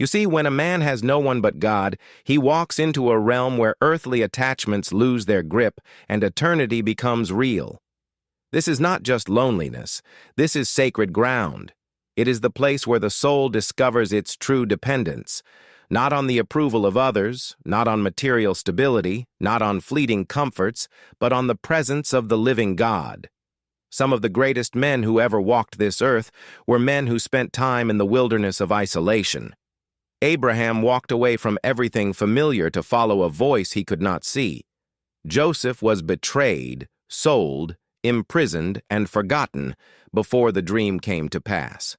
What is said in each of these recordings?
You see, when a man has no one but God, he walks into a realm where earthly attachments lose their grip and eternity becomes real. This is not just loneliness. This is sacred ground. It is the place where the soul discovers its true dependence, not on the approval of others, not on material stability, not on fleeting comforts, but on the presence of the living God. Some of the greatest men who ever walked this earth were men who spent time in the wilderness of isolation. Abraham walked away from everything familiar to follow a voice he could not see. Joseph was betrayed, sold, imprisoned, and forgotten before the dream came to pass.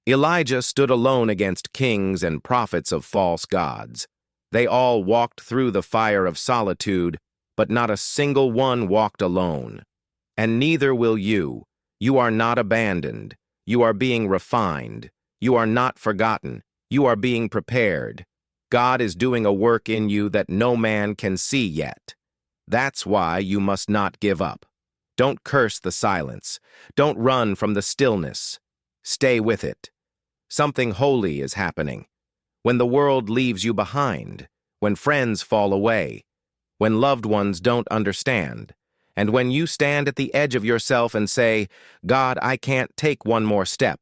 Elijah stood alone against kings and prophets of false gods. They all walked through the fire of solitude, but not a single one walked alone. And neither will you. You are not abandoned. You are being refined. You are not forgotten. You are being prepared. God is doing a work in you that no man can see yet. That's why you must not give up. Don't curse the silence. Don't run from the stillness. Stay with it. Something holy is happening. When the world leaves you behind, when friends fall away, when loved ones don't understand, and when you stand at the edge of yourself and say, God, I can't take one more step,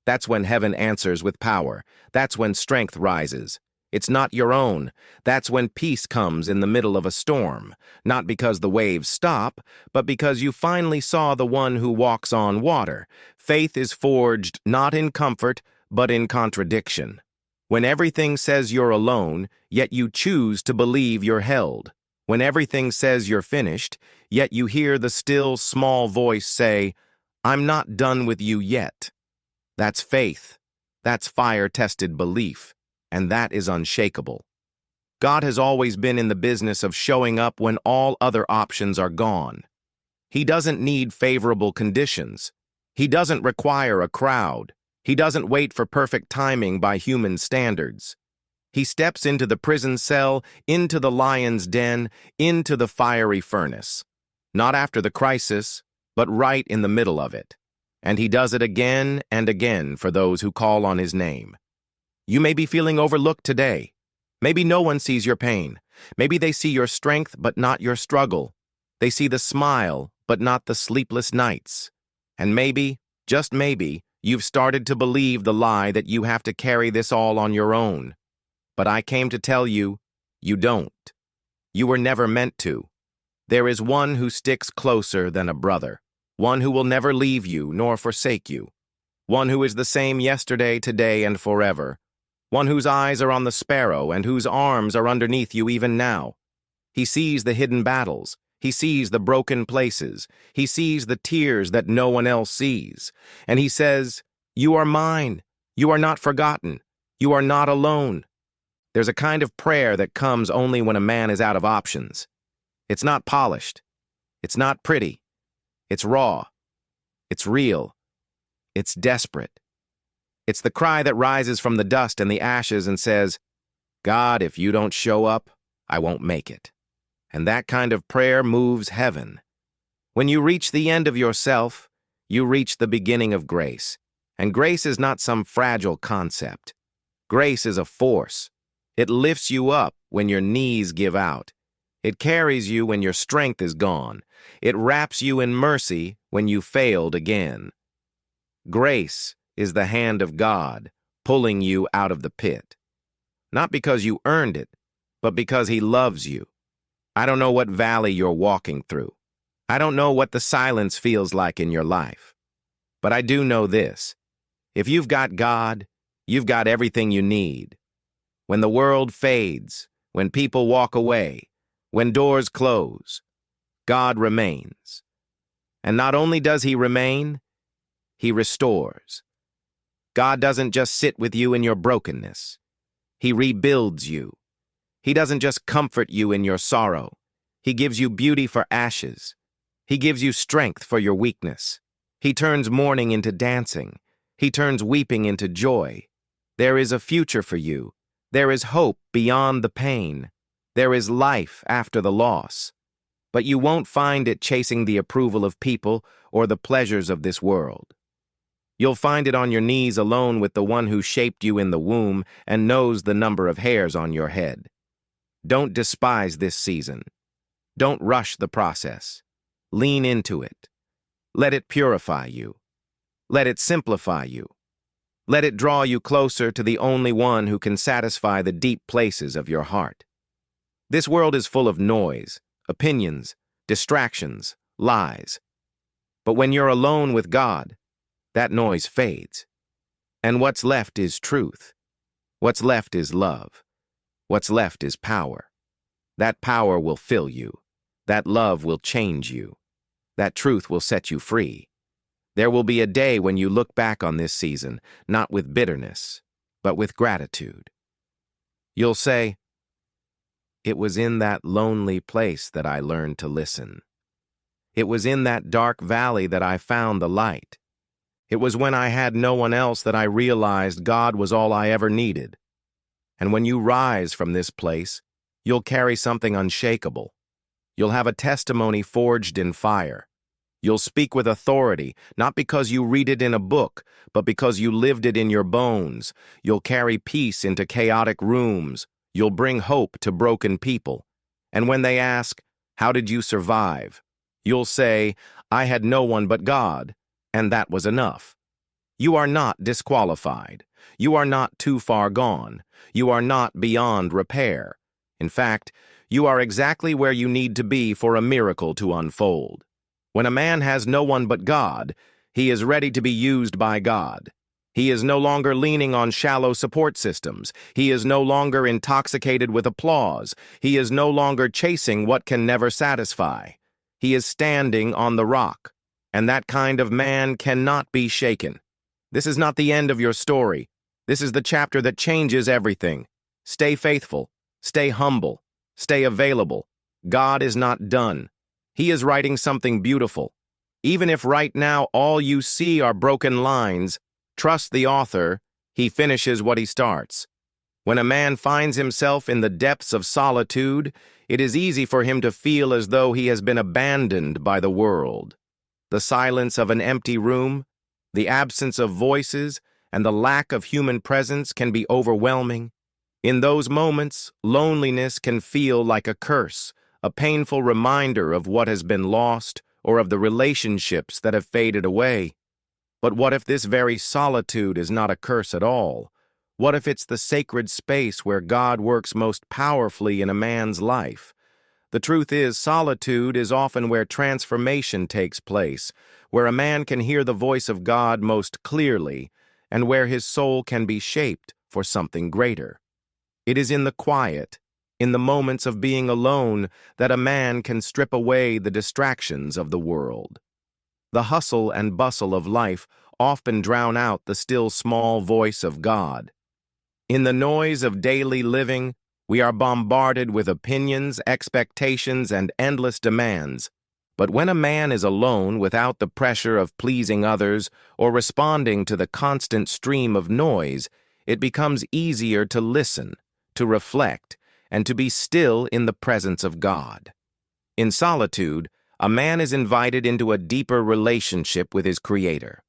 that's when heaven answers with power. That's when strength rises. It's not your own. That's when peace comes in the middle of a storm, not because the waves stop, but because you finally saw the one who walks on water. Faith is forged not in comfort, but in contradiction. When everything says you're alone, yet you choose to believe you're held. When everything says you're finished, yet you hear the still, small voice say, I'm not done with you yet. That's faith. That's fire-tested belief. And that is unshakable. God has always been in the business of showing up when all other options are gone. He doesn't need favorable conditions. He doesn't require a crowd. He doesn't wait for perfect timing by human standards. He steps into the prison cell, into the lion's den, into the fiery furnace. Not after the crisis, but right in the middle of it. And he does it again and again for those who call on his name. You may be feeling overlooked today. Maybe no one sees your pain. Maybe they see your strength but not your struggle. They see the smile but not the sleepless nights. And maybe, just maybe, you've started to believe the lie that you have to carry this all on your own. But I came to tell you, you don't. You were never meant to. There is one who sticks closer than a brother, one who will never leave you nor forsake you, one who is the same yesterday, today, and forever, one whose eyes are on the sparrow and whose arms are underneath you even now. He sees the hidden battles. He sees the broken places. He sees the tears that no one else sees. And he says, you are mine. You are not forgotten. You are not alone. There's a kind of prayer that comes only when a man is out of options. It's not polished. It's not pretty. It's raw. It's real. It's desperate. It's the cry that rises from the dust and the ashes and says, God, if you don't show up, I won't make it. And that kind of prayer moves heaven. When you reach the end of yourself, you reach the beginning of grace. And grace is not some fragile concept. Grace is a force. It lifts you up when your knees give out. It carries you when your strength is gone. It wraps you in mercy when you failed again. Grace is the hand of God pulling you out of the pit. Not because you earned it, but because He loves you. I don't know what valley you're walking through. I don't know what the silence feels like in your life. But I do know this. If you've got God, you've got everything you need. When the world fades, when people walk away, when doors close, God remains. And not only does He remain, He restores. God doesn't just sit with you in your brokenness. He rebuilds you. He doesn't just comfort you in your sorrow. He gives you beauty for ashes. He gives you strength for your weakness. He turns mourning into dancing. He turns weeping into joy. There is a future for you. There is hope beyond the pain. There is life after the loss. But you won't find it chasing the approval of people or the pleasures of this world. You'll find it on your knees alone with the one who shaped you in the womb and knows the number of hairs on your head. Don't despise this season. Don't rush the process. Lean into it. Let it purify you. Let it simplify you. Let it draw you closer to the only one who can satisfy the deep places of your heart. This world is full of noise, opinions, distractions, lies. But when you're alone with God, that noise fades. And what's left is truth. What's left is love. What's left is power. That power will fill you. That love will change you. That truth will set you free. There will be a day when you look back on this season, not with bitterness, but with gratitude. You'll say, "It was in that lonely place that I learned to listen. It was in that dark valley that I found the light. It was when I had no one else that I realized God was all I ever needed." And when you rise from this place, you'll carry something unshakable. You'll have a testimony forged in fire. You'll speak with authority, not because you read it in a book, but because you lived it in your bones. You'll carry peace into chaotic rooms. You'll bring hope to broken people. And when they ask, "How did you survive?" you'll say, "I had no one but God, and that was enough." You are not disqualified. You are not too far gone. You are not beyond repair. In fact, you are exactly where you need to be for a miracle to unfold. When a man has no one but God, he is ready to be used by God. He is no longer leaning on shallow support systems. He is no longer intoxicated with applause. He is no longer chasing what can never satisfy. He is standing on the rock, and that kind of man cannot be shaken. This is not the end of your story. This is the chapter that changes everything. Stay faithful. Stay humble. Stay available. God is not done. He is writing something beautiful. Even if right now all you see are broken lines, trust the author. He finishes what he starts. When a man finds himself in the depths of solitude, it is easy for him to feel as though he has been abandoned by the world. The silence of an empty room, the absence of voices, and the lack of human presence can be overwhelming. In those moments, loneliness can feel like a curse, a painful reminder of what has been lost or of the relationships that have faded away. But what if this very solitude is not a curse at all? What if it's the sacred space where God works most powerfully in a man's life? The truth is, solitude is often where transformation takes place, where a man can hear the voice of God most clearly, and where his soul can be shaped for something greater. It is in the quiet, in the moments of being alone, that a man can strip away the distractions of the world. The hustle and bustle of life often drown out the still small voice of God. In the noise of daily living, we are bombarded with opinions, expectations, and endless demands. But when a man is alone without the pressure of pleasing others or responding to the constant stream of noise, it becomes easier to listen, to reflect, and to be still in the presence of God. In solitude, a man is invited into a deeper relationship with his Creator.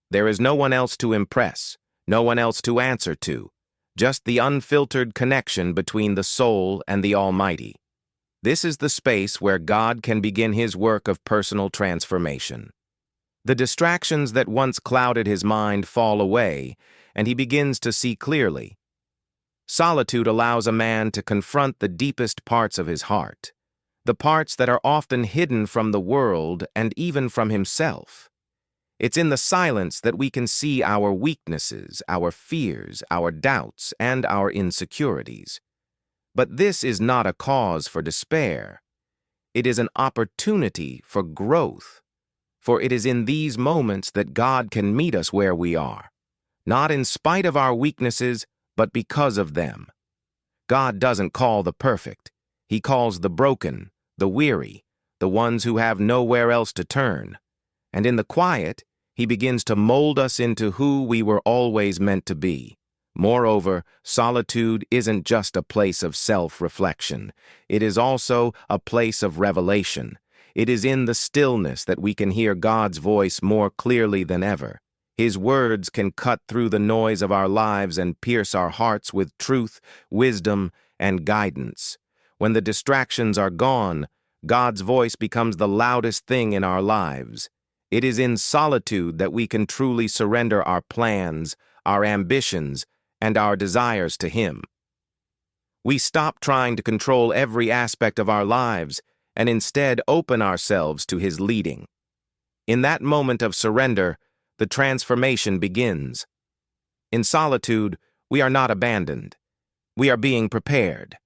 There is no one else to impress, no one else to answer to, just the unfiltered connection between the soul and the Almighty. This is the space where God can begin His work of personal transformation. The distractions that once clouded his mind fall away, and he begins to see clearly. Solitude allows a man to confront the deepest parts of his heart, the parts that are often hidden from the world and even from himself. It's in the silence that we can see our weaknesses, our fears, our doubts, and our insecurities. But this is not a cause for despair. It is an opportunity for growth, for it is in these moments that God can meet us where we are, not in spite of our weaknesses, but because of them. God doesn't call the perfect. He calls the broken, the weary, the ones who have nowhere else to turn. And in the quiet, He begins to mold us into who we were always meant to be. Moreover, solitude isn't just a place of self-reflection. It is also a place of revelation. It is in the stillness that we can hear God's voice more clearly than ever. His words can cut through the noise of our lives and pierce our hearts with truth, wisdom, and guidance. When the distractions are gone, God's voice becomes the loudest thing in our lives. It is in solitude that we can truly surrender our plans, our ambitions, and our desires to Him. We stop trying to control every aspect of our lives and instead open ourselves to His leading. In that moment of surrender, the transformation begins. In solitude, we are not abandoned. We are being prepared.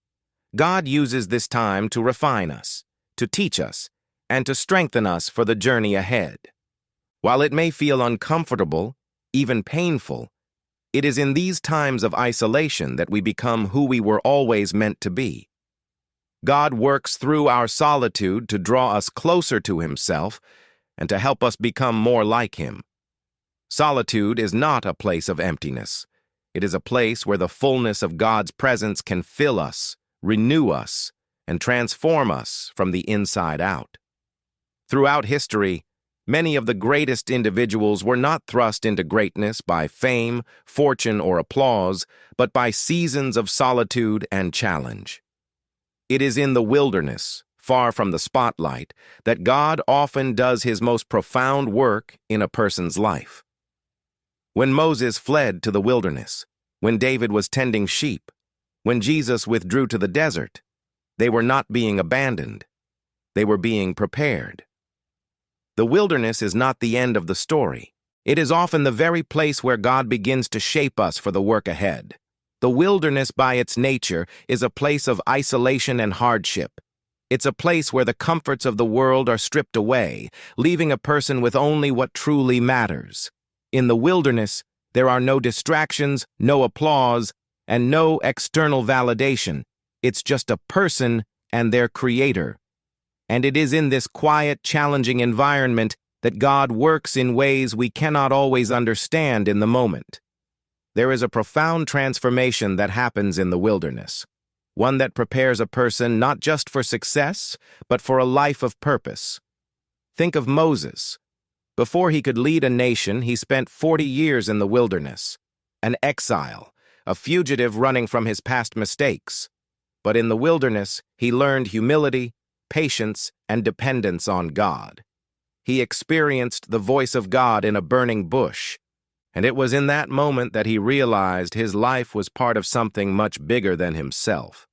God uses this time to refine us, to teach us, and to strengthen us for the journey ahead. While it may feel uncomfortable, even painful, it is in these times of isolation that we become who we were always meant to be. God works through our solitude to draw us closer to Himself and to help us become more like Him. Solitude is not a place of emptiness. It is a place where the fullness of God's presence can fill us, renew us, and transform us from the inside out. Throughout history, many of the greatest individuals were not thrust into greatness by fame, fortune, or applause, but by seasons of solitude and challenge. It is in the wilderness, far from the spotlight, that God often does His most profound work in a person's life. When Moses fled to the wilderness, when David was tending sheep, when Jesus withdrew to the desert, they were not being abandoned. They were being prepared. The wilderness is not the end of the story. It is often the very place where God begins to shape us for the work ahead. The wilderness, by its nature, is a place of isolation and hardship. It's a place where the comforts of the world are stripped away, leaving a person with only what truly matters. In the wilderness, there are no distractions, no applause, and no external validation. It's just a person and their Creator. And it is in this quiet, challenging environment that God works in ways we cannot always understand in the moment. There is a profound transformation that happens in the wilderness, one that prepares a person not just for success, but for a life of purpose. Think of Moses. Before he could lead a nation, he spent 40 years in the wilderness, an exile, a fugitive running from his past mistakes. But in the wilderness, he learned humility, patience, and dependence on God. He experienced the voice of God in a burning bush, and it was in that moment that he realized his life was part of something much bigger than himself.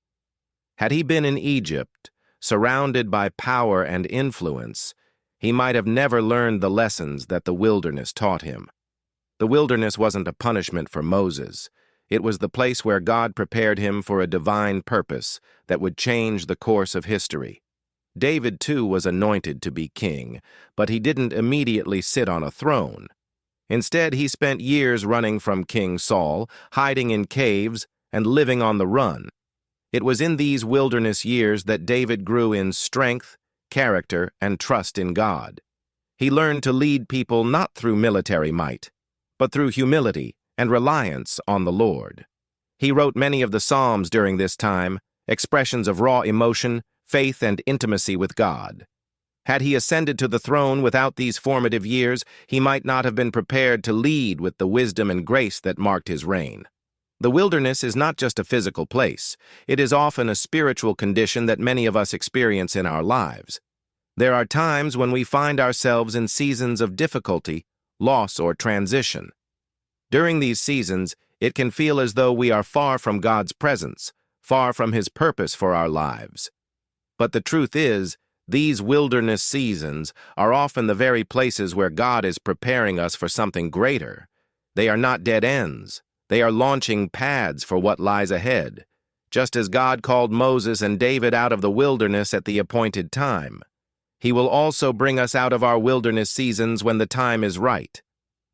Had he been in Egypt, surrounded by power and influence, he might have never learned the lessons that the wilderness taught him. The wilderness wasn't a punishment for Moses. It was the place where God prepared him for a divine purpose that would change the course of history. David, too, was anointed to be king, but he didn't immediately sit on a throne. Instead, he spent years running from King Saul, hiding in caves, and living on the run. It was in these wilderness years that David grew in strength, character, and trust in God. He learned to lead people not through military might, but through humility and reliance on the Lord. He wrote many of the Psalms during this time, expressions of raw emotion, faith, and intimacy with God. Had he ascended to the throne without these formative years, he might not have been prepared to lead with the wisdom and grace that marked his reign. The wilderness is not just a physical place. It is often a spiritual condition that many of us experience in our lives. There are times when we find ourselves in seasons of difficulty, loss, or transition. During these seasons, it can feel as though we are far from God's presence, far from His purpose for our lives. But the truth is, these wilderness seasons are often the very places where God is preparing us for something greater. They are not dead ends. They are launching pads for what lies ahead, just as God called Moses and David out of the wilderness at the appointed time. He will also bring us out of our wilderness seasons when the time is right.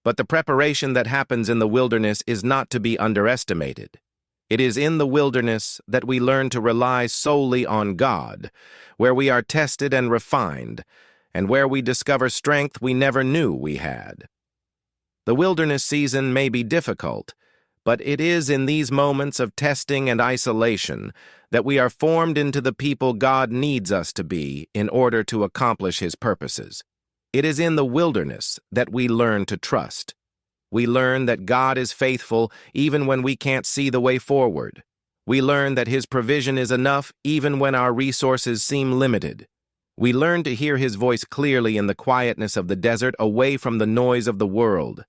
But the preparation that happens in the wilderness is not to be underestimated. It is in the wilderness that we learn to rely solely on God, where we are tested and refined, and where we discover strength we never knew we had. The wilderness season may be difficult, but it is in these moments of testing and isolation that we are formed into the people God needs us to be in order to accomplish His purposes. It is in the wilderness that we learn to trust. We learn that God is faithful even when we can't see the way forward. We learn that His provision is enough even when our resources seem limited. We learn to hear His voice clearly in the quietness of the desert, away from the noise of the world.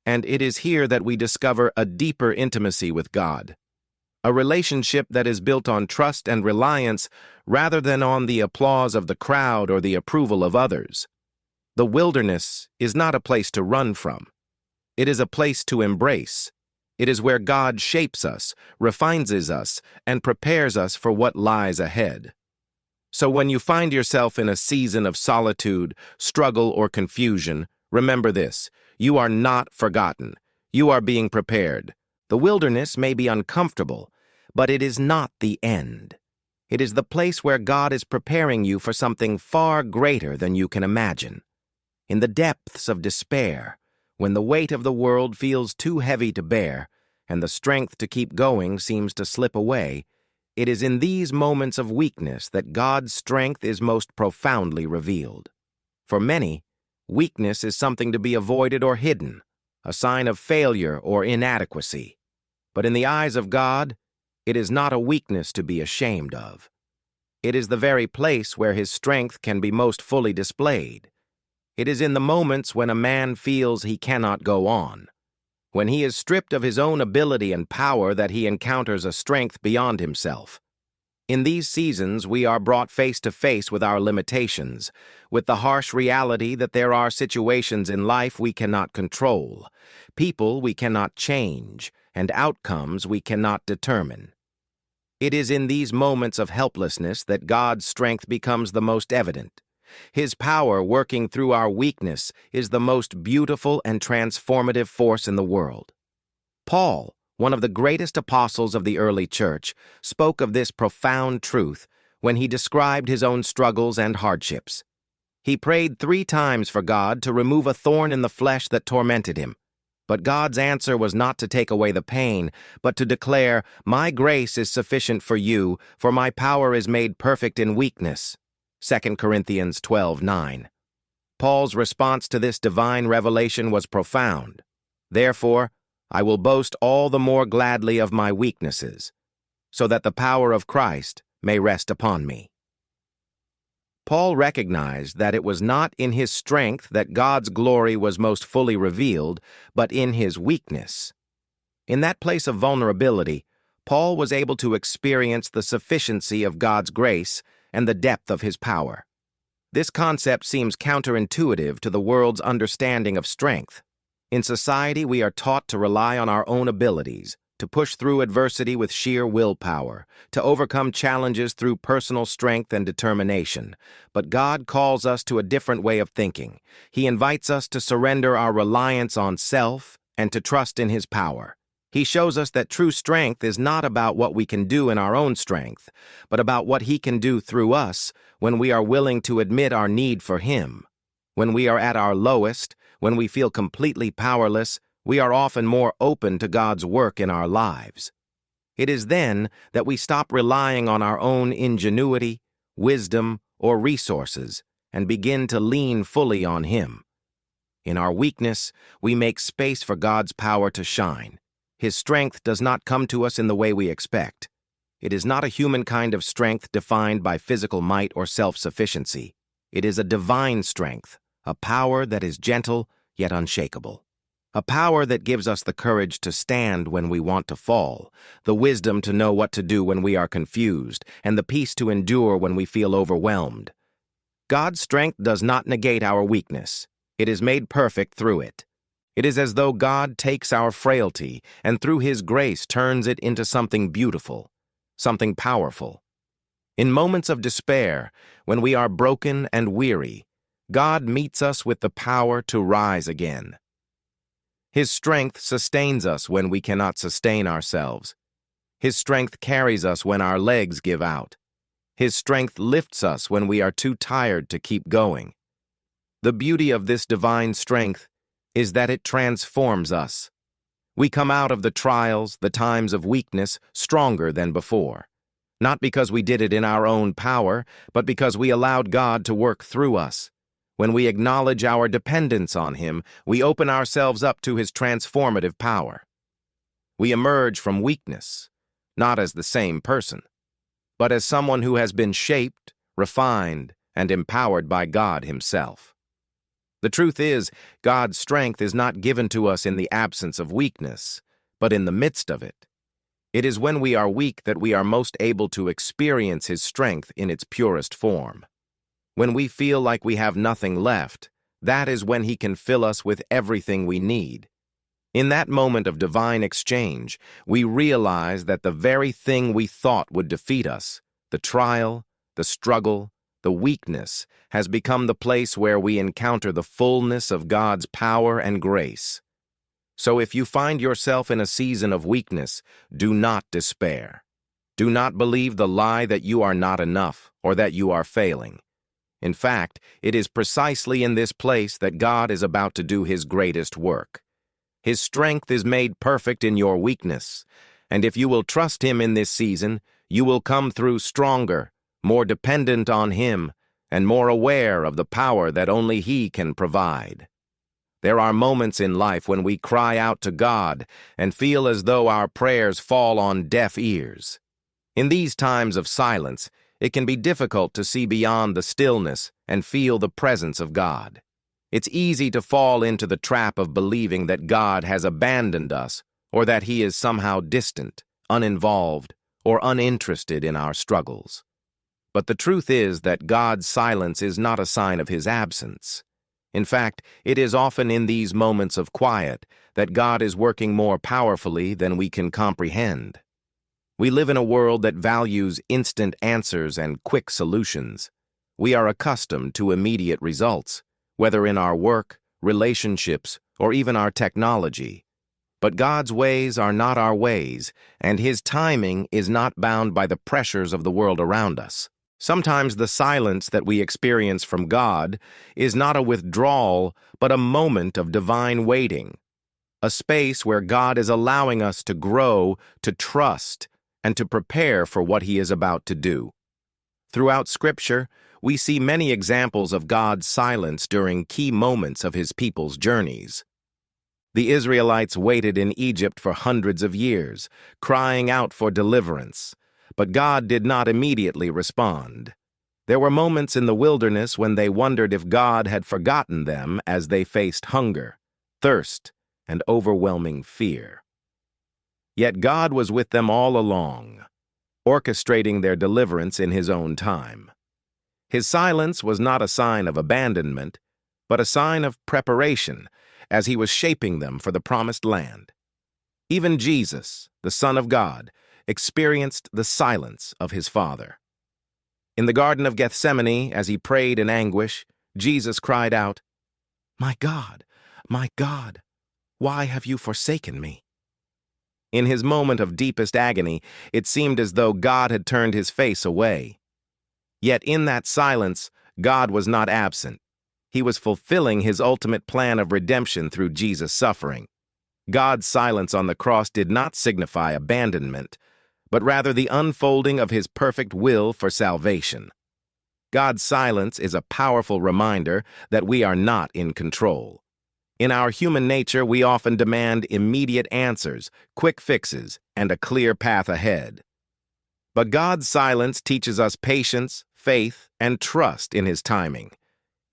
And it is here that we discover a deeper intimacy with God, a relationship that is built on trust and reliance rather than on the applause of the crowd or the approval of others. The wilderness is not a place to run from. It is a place to embrace. It is where God shapes us, refines us, and prepares us for what lies ahead. So when you find yourself in a season of solitude, struggle, or confusion, remember this: you are not forgotten. You are being prepared. The wilderness may be uncomfortable, but it is not the end. It is the place where God is preparing you for something far greater than you can imagine. In the depths of despair, when the weight of the world feels too heavy to bear, and the strength to keep going seems to slip away, it is in these moments of weakness that God's strength is most profoundly revealed. For many, weakness is something to be avoided or hidden, a sign of failure or inadequacy. But in the eyes of God, it is not a weakness to be ashamed of. It is the very place where His strength can be most fully displayed. It is in the moments when a man feels he cannot go on, when he is stripped of his own ability and power, that he encounters a strength beyond himself. In these seasons, we are brought face to face with our limitations, with the harsh reality that there are situations in life we cannot control, people we cannot change, and outcomes we cannot determine. It is in these moments of helplessness that God's strength becomes the most evident. His power working through our weakness is the most beautiful and transformative force in the world. Paul, one of the greatest apostles of the early church, spoke of this profound truth when he described his own struggles and hardships. He prayed 3 times for God to remove a thorn in the flesh that tormented him. But God's answer was not to take away the pain, but to declare, "My grace is sufficient for you, for my power is made perfect in weakness." 2 Corinthians 12:9. Paul's response to this divine revelation was profound. "Therefore, I will boast all the more gladly of my weaknesses, so that the power of Christ may rest upon me." Paul recognized that it was not in his strength that God's glory was most fully revealed, but in his weakness. In that place of vulnerability, Paul was able to experience the sufficiency of God's grace and the depth of His power. This concept seems counterintuitive to the world's understanding of strength. In society, we are taught to rely on our own abilities, to push through adversity with sheer willpower, to overcome challenges through personal strength and determination. But God calls us to a different way of thinking. He invites us to surrender our reliance on self and to trust in His power. He shows us that true strength is not about what we can do in our own strength, but about what He can do through us when we are willing to admit our need for Him. When we are at our lowest, when we feel completely powerless, we are often more open to God's work in our lives. It is then that we stop relying on our own ingenuity, wisdom, or resources and begin to lean fully on Him. In our weakness, we make space for God's power to shine. His strength does not come to us in the way we expect. It is not a human kind of strength defined by physical might or self-sufficiency. It is a divine strength, a power that is gentle yet unshakable. A power that gives us the courage to stand when we want to fall, the wisdom to know what to do when we are confused, and the peace to endure when we feel overwhelmed. God's strength does not negate our weakness. It is made perfect through it. It is as though God takes our frailty and through His grace turns it into something beautiful, something powerful. In moments of despair, when we are broken and weary, God meets us with the power to rise again. His strength sustains us when we cannot sustain ourselves. His strength carries us when our legs give out. His strength lifts us when we are too tired to keep going. The beauty of this divine strength is that it transforms us. We come out of the trials, the times of weakness, stronger than before. Not because we did it in our own power, but because we allowed God to work through us. When we acknowledge our dependence on him, we open ourselves up to his transformative power. We emerge from weakness, not as the same person, but as someone who has been shaped, refined, and empowered by God himself. The truth is, God's strength is not given to us in the absence of weakness, but in the midst of it. It is when we are weak that we are most able to experience his strength in its purest form. When we feel like we have nothing left, that is when he can fill us with everything we need. In that moment of divine exchange, we realize that the very thing we thought would defeat us, the trial, the struggle, the weakness, has become the place where we encounter the fullness of God's power and grace. So if you find yourself in a season of weakness, do not despair. Do not believe the lie that you are not enough or that you are failing. In fact, it is precisely in this place that God is about to do his greatest work. His strength is made perfect in your weakness, and if you will trust him in this season, you will come through stronger, more dependent on him, and more aware of the power that only he can provide. There are moments in life when we cry out to God and feel as though our prayers fall on deaf ears. In these times of silence, it can be difficult to see beyond the stillness and feel the presence of God. It's easy to fall into the trap of believing that God has abandoned us or that he is somehow distant, uninvolved, or uninterested in our struggles. But the truth is that God's silence is not a sign of his absence. In fact, it is often in these moments of quiet that God is working more powerfully than we can comprehend. We live in a world that values instant answers and quick solutions. We are accustomed to immediate results, whether in our work, relationships, or even our technology. But God's ways are not our ways, and his timing is not bound by the pressures of the world around us. Sometimes the silence that we experience from God is not a withdrawal, but a moment of divine waiting, a space where God is allowing us to grow, to trust, and to prepare for what he is about to do. Throughout Scripture, we see many examples of God's silence during key moments of his people's journeys. The Israelites waited in Egypt for hundreds of years, crying out for deliverance, but God did not immediately respond. There were moments in the wilderness when they wondered if God had forgotten them as they faced hunger, thirst, and overwhelming fear. Yet God was with them all along, orchestrating their deliverance in his own time. His silence was not a sign of abandonment, but a sign of preparation as he was shaping them for the promised land. Even Jesus, the Son of God, experienced the silence of his Father. In the Garden of Gethsemane, as he prayed in anguish, Jesus cried out, my God, why have you forsaken me?" In his moment of deepest agony, it seemed as though God had turned his face away. Yet in that silence, God was not absent. He was fulfilling his ultimate plan of redemption through Jesus' suffering. God's silence on the cross did not signify abandonment, but rather the unfolding of his perfect will for salvation. God's silence is a powerful reminder that we are not in control. In our human nature, we often demand immediate answers, quick fixes, and a clear path ahead. But God's silence teaches us patience, faith, and trust in his timing.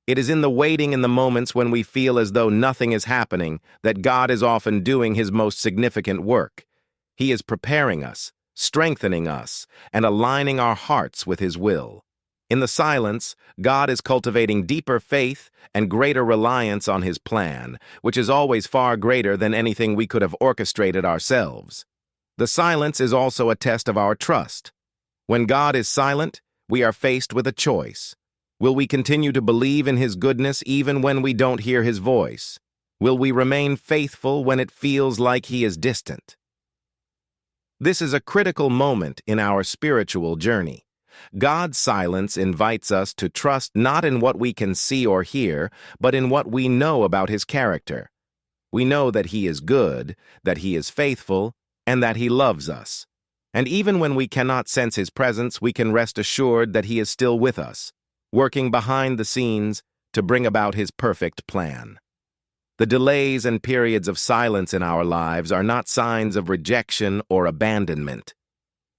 It is in the waiting in the moments when we feel as though nothing is happening that God is often doing his most significant work. He is preparing us, strengthening us, and aligning our hearts with his will. In the silence, God is cultivating deeper faith and greater reliance on his plan, which is always far greater than anything we could have orchestrated ourselves. The silence is also a test of our trust. When God is silent, we are faced with a choice. Will we continue to believe in his goodness even when we don't hear his voice? Will we remain faithful when it feels like he is distant? This is a critical moment in our spiritual journey. God's silence invites us to trust not in what we can see or hear, but in what we know about his character. We know that he is good, that he is faithful, and that he loves us. And even when we cannot sense his presence, we can rest assured that he is still with us, working behind the scenes, to bring about His perfect plan. The delays and periods of silence in our lives are not signs of rejection or abandonment.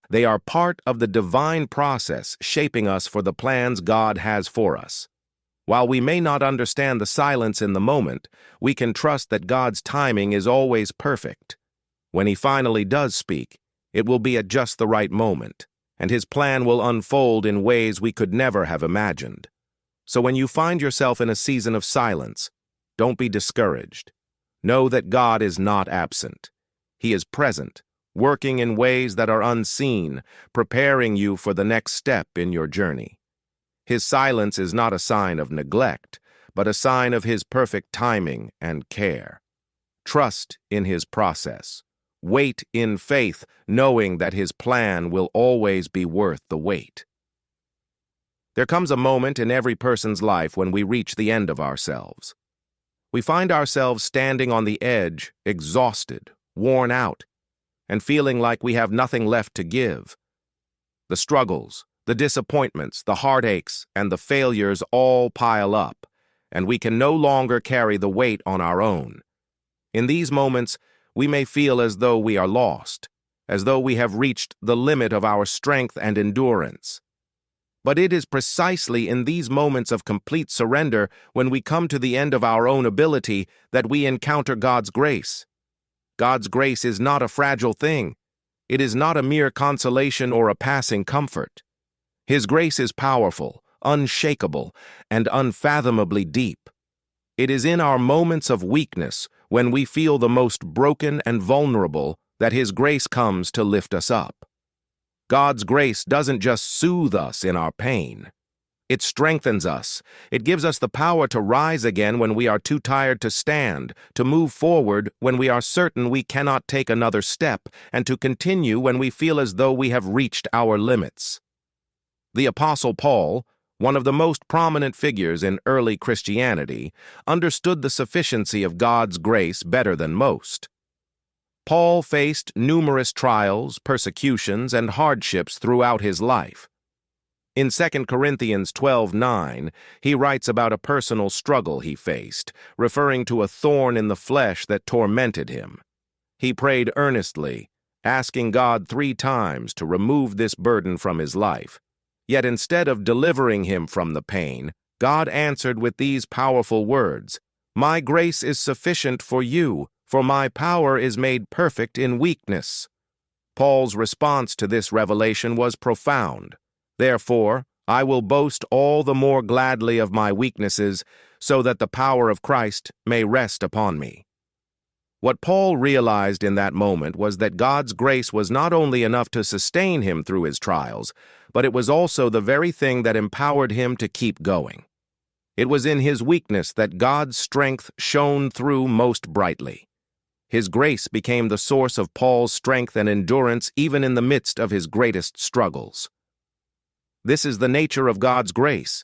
They are part of the divine process shaping us for the plans God has for us. While we may not understand the silence in the moment, we can trust that God's timing is always perfect. When He finally does speak, it will be at just the right moment, and His plan will unfold in ways we could never have imagined. So when you find yourself in a season of silence, don't be discouraged. Know that God is not absent. He is present, working in ways that are unseen, preparing you for the next step in your journey. His silence is not a sign of neglect, but a sign of His perfect timing and care. Trust in His process. Wait in faith, knowing that His plan will always be worth the wait. There comes a moment in every person's life when we reach the end of ourselves. We find ourselves standing on the edge, exhausted, worn out, and feeling like we have nothing left to give. The struggles, the disappointments, the heartaches, and the failures all pile up, and we can no longer carry the weight on our own. In these moments, we may feel as though we are lost, as though we have reached the limit of our strength and endurance. But it is precisely in these moments of complete surrender, when we come to the end of our own ability, that we encounter God's grace. God's grace is not a fragile thing. It is not a mere consolation or a passing comfort. His grace is powerful, unshakable, and unfathomably deep. It is in our moments of weakness, when we feel the most broken and vulnerable, that His grace comes to lift us up. God's grace doesn't just soothe us in our pain. It strengthens us. It gives us the power to rise again when we are too tired to stand, to move forward when we are certain we cannot take another step, and to continue when we feel as though we have reached our limits. The Apostle Paul, one of the most prominent figures in early Christianity, understood the sufficiency of God's grace better than most. Paul faced numerous trials, persecutions, and hardships throughout his life. In 2 Corinthians 12:9, he writes about a personal struggle he faced, referring to a thorn in the flesh that tormented him. He prayed earnestly, asking God 3 times to remove this burden from his life. Yet instead of delivering him from the pain, God answered with these powerful words, "My grace is sufficient for you, for my power is made perfect in weakness." Paul's response to this revelation was profound. "Therefore, I will boast all the more gladly of my weaknesses, so that the power of Christ may rest upon me." What Paul realized in that moment was that God's grace was not only enough to sustain him through his trials, but it was also the very thing that empowered him to keep going. It was in his weakness that God's strength shone through most brightly. His grace became the source of Paul's strength and endurance even in the midst of his greatest struggles. This is the nature of God's grace.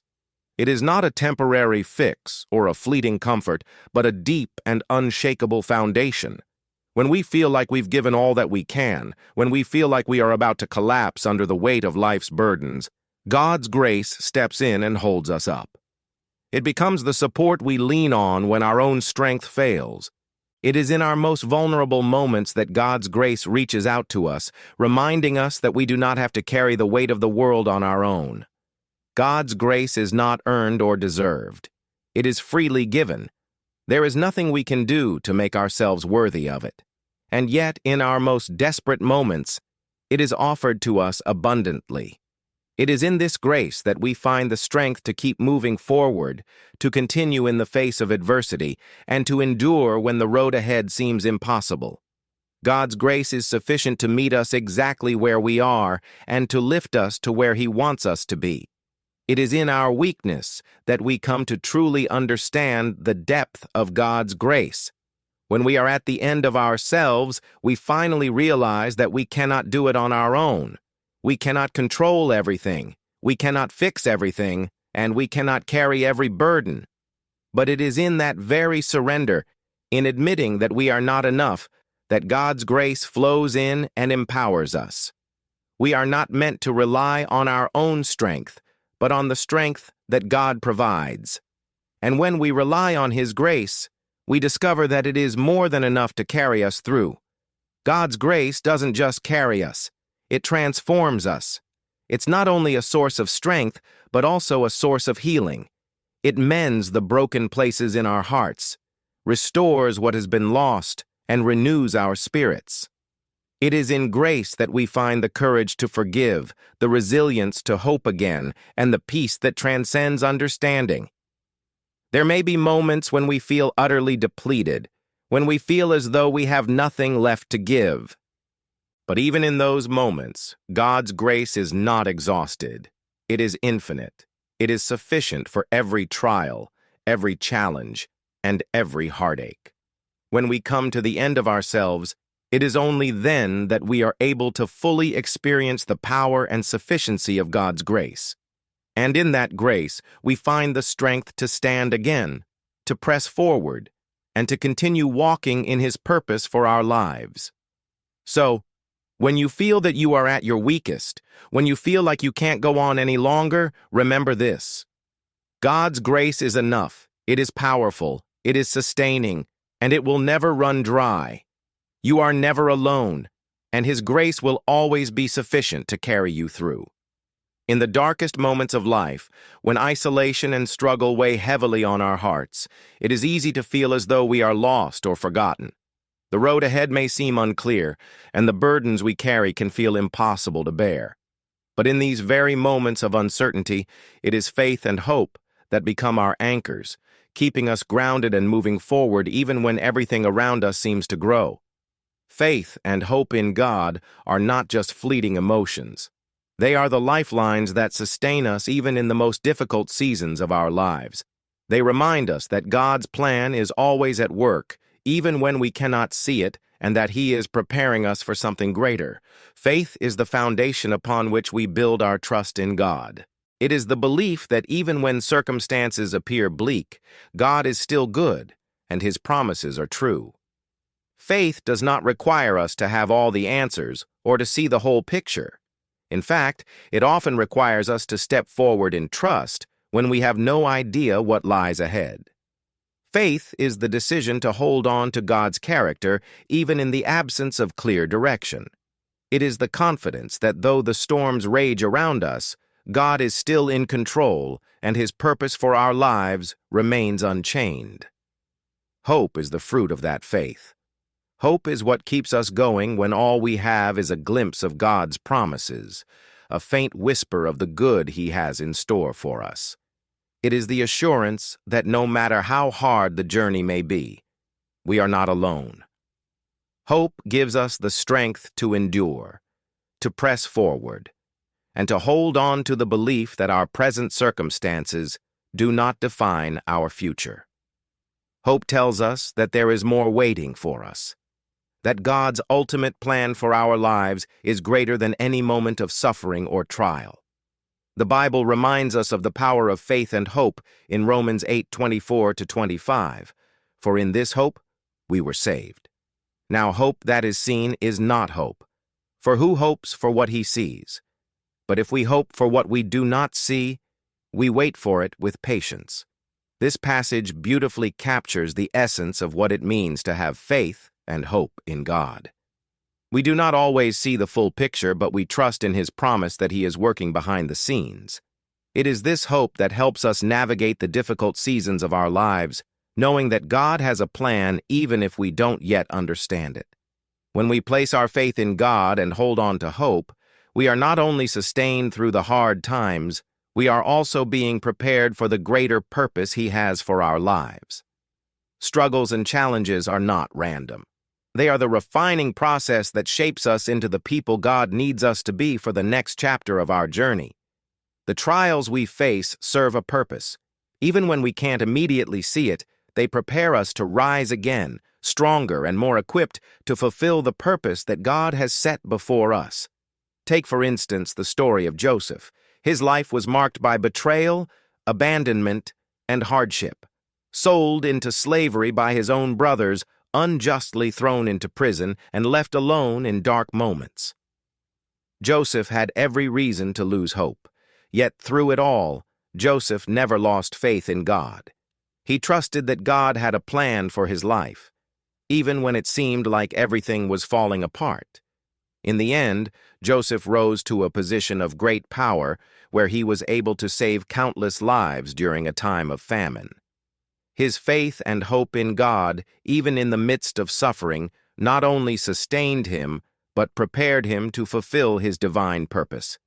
It is not a temporary fix or a fleeting comfort, but a deep and unshakable foundation. When we feel like we've given all that we can, when we feel like we are about to collapse under the weight of life's burdens, God's grace steps in and holds us up. It becomes the support we lean on when our own strength fails. It is in our most vulnerable moments that God's grace reaches out to us, reminding us that we do not have to carry the weight of the world on our own. God's grace is not earned or deserved. It is freely given. There is nothing we can do to make ourselves worthy of it. And yet, in our most desperate moments, it is offered to us abundantly. It is in this grace that we find the strength to keep moving forward, to continue in the face of adversity, and to endure when the road ahead seems impossible. God's grace is sufficient to meet us exactly where we are and to lift us to where He wants us to be. It is in our weakness that we come to truly understand the depth of God's grace. When we are at the end of ourselves, we finally realize that we cannot do it on our own. We cannot control everything, we cannot fix everything, and we cannot carry every burden. But it is in that very surrender, in admitting that we are not enough, that God's grace flows in and empowers us. We are not meant to rely on our own strength, but on the strength that God provides. And when we rely on His grace, we discover that it is more than enough to carry us through. God's grace doesn't just carry us, it transforms us. It's not only a source of strength, but also a source of healing. It mends the broken places in our hearts, restores what has been lost, and renews our spirits. It is in grace that we find the courage to forgive, the resilience to hope again, and the peace that transcends understanding. There may be moments when we feel utterly depleted, when we feel as though we have nothing left to give. But even in those moments, God's grace is not exhausted. It is infinite. It is sufficient for every trial, every challenge, and every heartache. When we come to the end of ourselves, it is only then that we are able to fully experience the power and sufficiency of God's grace. And in that grace, we find the strength to stand again, to press forward, and to continue walking in His purpose for our lives. So, when you feel that you are at your weakest, when you feel like you can't go on any longer, remember this. God's grace is enough. It is powerful. It is sustaining, and it will never run dry. You are never alone, and His grace will always be sufficient to carry you through. In the darkest moments of life, when isolation and struggle weigh heavily on our hearts, it is easy to feel as though we are lost or forgotten. The road ahead may seem unclear, and the burdens we carry can feel impossible to bear. But in these very moments of uncertainty, it is faith and hope that become our anchors, keeping us grounded and moving forward even when everything around us seems to grow. Faith and hope in God are not just fleeting emotions. They are the lifelines that sustain us even in the most difficult seasons of our lives. They remind us that God's plan is always at work, even when we cannot see it, and that He is preparing us for something greater. Faith is the foundation upon which we build our trust in God. It is the belief that even when circumstances appear bleak, God is still good, and His promises are true. Faith does not require us to have all the answers or to see the whole picture. In fact, it often requires us to step forward in trust when we have no idea what lies ahead. Faith is the decision to hold on to God's character even in the absence of clear direction. It is the confidence that though the storms rage around us, God is still in control and His purpose for our lives remains unchained. Hope is the fruit of that faith. Hope is what keeps us going when all we have is a glimpse of God's promises, a faint whisper of the good He has in store for us. It is the assurance that no matter how hard the journey may be, we are not alone. Hope gives us the strength to endure, to press forward, and to hold on to the belief that our present circumstances do not define our future. Hope tells us that there is more waiting for us, that God's ultimate plan for our lives is greater than any moment of suffering or trial. The Bible reminds us of the power of faith and hope in Romans 8:24-25. For in this hope we were saved. Now hope that is seen is not hope. For who hopes for what he sees? But if we hope for what we do not see, we wait for it with patience. This passage beautifully captures the essence of what it means to have faith and hope in God. We do not always see the full picture, but we trust in His promise that He is working behind the scenes. It is this hope that helps us navigate the difficult seasons of our lives, knowing that God has a plan even if we don't yet understand it. When we place our faith in God and hold on to hope, we are not only sustained through the hard times, we are also being prepared for the greater purpose He has for our lives. Struggles and challenges are not random. They are the refining process that shapes us into the people God needs us to be for the next chapter of our journey. The trials we face serve a purpose. Even when we can't immediately see it, they prepare us to rise again, stronger and more equipped to fulfill the purpose that God has set before us. Take, for instance, the story of Joseph. His life was marked by betrayal, abandonment, and hardship. Sold into slavery by his own brothers, unjustly thrown into prison, and left alone in dark moments. Joseph had every reason to lose hope, yet through it all, Joseph never lost faith in God. He trusted that God had a plan for his life, even when it seemed like everything was falling apart. In the end, Joseph rose to a position of great power where he was able to save countless lives during a time of famine. His faith and hope in God, even in the midst of suffering, not only sustained him, but prepared him to fulfill his divine purpose.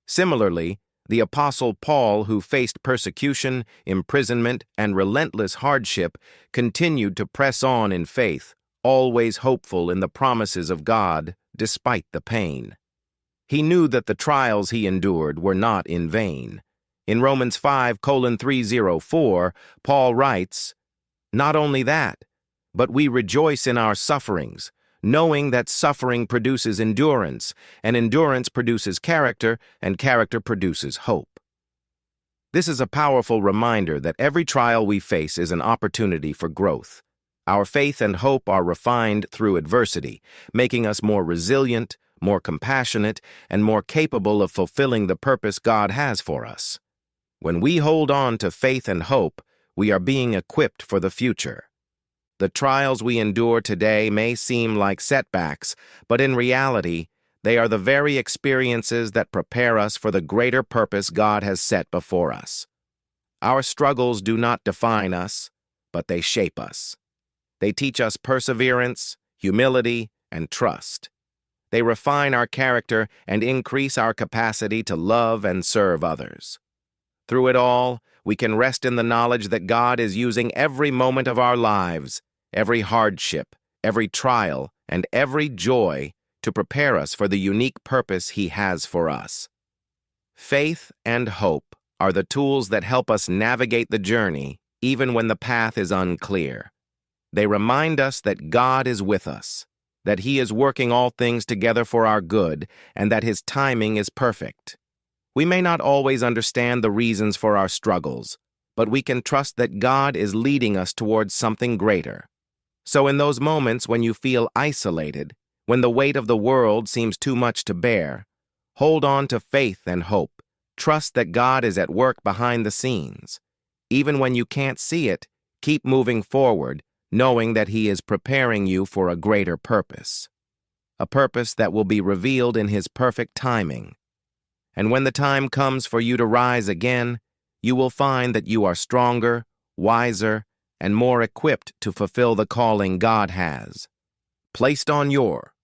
Similarly, the Apostle Paul, who faced persecution, imprisonment, and relentless hardship, continued to press on in faith, always hopeful in the promises of God, despite the pain. He knew that the trials he endured were not in vain. In Romans 5:304, Paul writes, "Not only that, but we rejoice in our sufferings, knowing that suffering produces endurance, and endurance produces character, and character produces hope." This is a powerful reminder that every trial we face is an opportunity for growth. Our faith and hope are refined through adversity, making us more resilient, more compassionate, and more capable of fulfilling the purpose God has for us. When we hold on to faith and hope, we are being equipped for the future. The trials we endure today may seem like setbacks, but in reality, they are the very experiences that prepare us for the greater purpose God has set before us. Our struggles do not define us, but they shape us. They teach us perseverance, humility, and trust. They refine our character and increase our capacity to love and serve others. Through it all, we can rest in the knowledge that God is using every moment of our lives, every hardship, every trial, and every joy to prepare us for the unique purpose He has for us. Faith and hope are the tools that help us navigate the journey, even when the path is unclear. They remind us that God is with us, that He is working all things together for our good, and that His timing is perfect. We may not always understand the reasons for our struggles, but we can trust that God is leading us towards something greater. So in those moments when you feel isolated, when the weight of the world seems too much to bear, hold on to faith and hope. Trust that God is at work behind the scenes. Even when you can't see it, keep moving forward, knowing that He is preparing you for a greater purpose. A purpose that will be revealed in His perfect timing. And when the time comes for you to rise again, you will find that you are stronger, wiser, and more equipped to fulfill the calling God has placed on your